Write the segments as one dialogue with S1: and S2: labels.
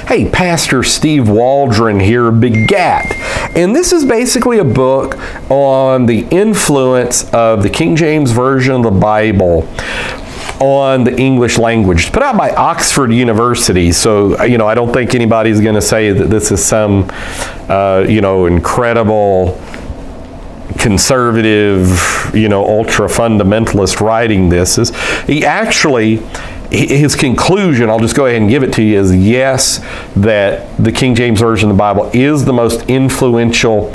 S1: Hey, Pastor Steve Waldron here, Begat. And this is basically a book on the influence of the King James Version of the Bible on the English language. It's put out by Oxford University, so, I don't think anybody's going to say that this is some, incredible conservative, ultra-fundamentalist writing this. His conclusion, I'll just go ahead and give it to you, is yes, that the King James Version of the Bible is the most influential,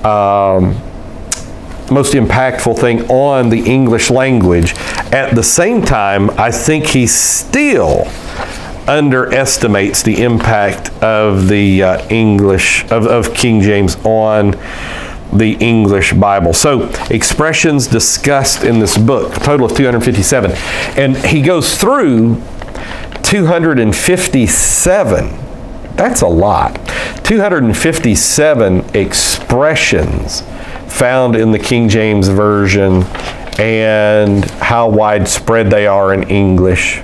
S1: most impactful thing on the English language. At the same time, I think he still underestimates the impact of the of King James on the English Bible. So, expressions discussed in this book, a total of 257. And he goes through 257. That's a lot. 257 expressions found in the King James Version and how widespread they are in English.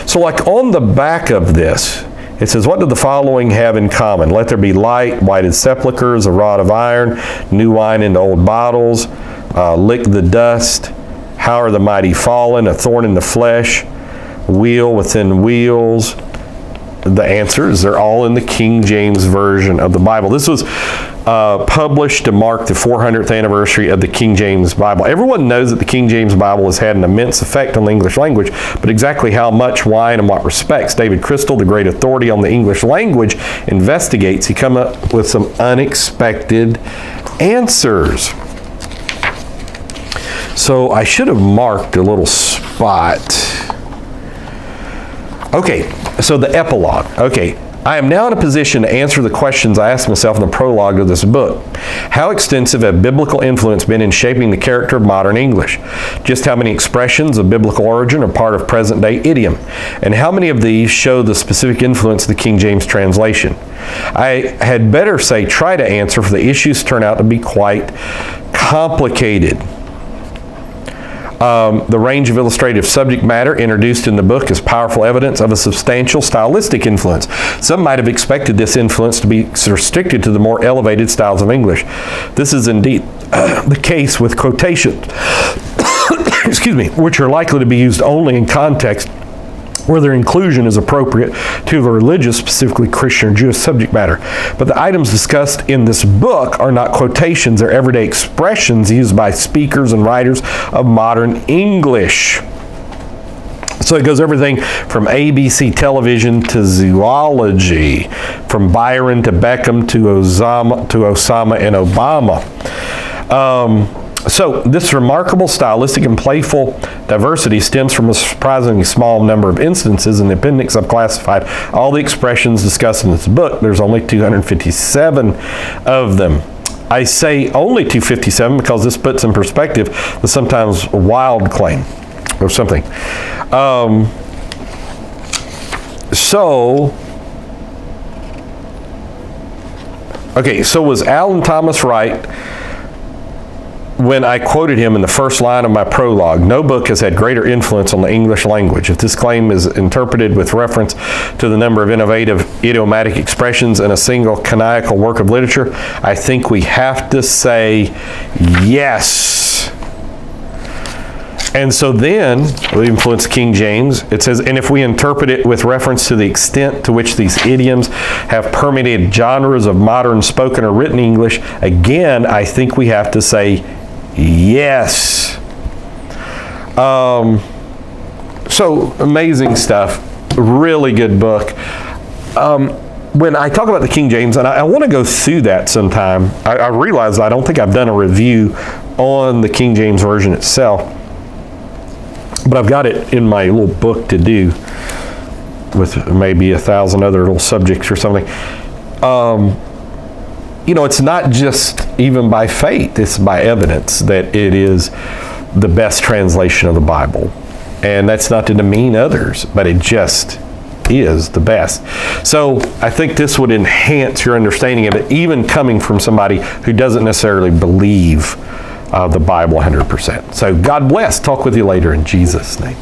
S1: So, like on the back of this, it says, what do the following have in common? Let there be light, whited sepulchres, a rod of iron, new wine into old bottles, lick the dust, how are the mighty fallen, a thorn in the flesh, wheel within wheels. The answers, they're all in the King James Version of the Bible. This was published to mark the 400th anniversary of the King James Bible. Everyone knows that the King James Bible has had an immense effect on the English language, but exactly how much, why, and in what respects, David Crystal, the great authority on the English language, investigates. He come up with some unexpected answers. So I should have marked a little spot. Okay, so the epilogue. Okay, I am now in a position to answer the questions I asked myself in the prologue to this book. How extensive have biblical influence been in shaping the character of modern English? Just how many expressions of biblical origin are part of present-day idiom? And how many of these show the specific influence of the King James translation? I had better say try to answer, for the issues turn out to be quite complicated. The range of illustrative subject matter introduced in the book is powerful evidence of a substantial stylistic influence. Some might have expected this influence to be restricted to the more elevated styles of English. This is indeed the case with quotations, which are likely to be used only in context where their inclusion is appropriate to the religious, specifically Christian or Jewish subject matter. But the items discussed in this book are not quotations, they're everyday expressions used by speakers and writers of modern English. So it goes everything from ABC television to zoology, from Byron to Beckham to Osama and Obama. So this remarkable stylistic and playful diversity stems from a surprisingly small number of instances. In the appendix, I've classified all the expressions discussed in this book. There's only 257 of them. I say only 257 because this puts in perspective the sometimes wild claim or something. So was Alan Thomas right when I quoted him in the first line of my prologue? No book has had greater influence on the English language. If this claim is interpreted with reference to the number of innovative idiomatic expressions in a single canonical work of literature, I think we have to say yes. And so then, the influence of King James, it says, and if we interpret it with reference to the extent to which these idioms have permeated genres of modern spoken or written English, again, I think we have to say yes. So amazing stuff. Really good book. When I talk about the King James, and I want to go through that sometime, I realize I don't think I've done a review on the King James Version itself, but I've got it in my little book to do with maybe 1,000 other little subjects or something. It's not just even by faith, it's by evidence that it is the best translation of the Bible. And that's not to demean others, but it just is the best. So I think this would enhance your understanding of it, even coming from somebody who doesn't necessarily believe the Bible 100%. So God bless. Talk with you later in Jesus' name.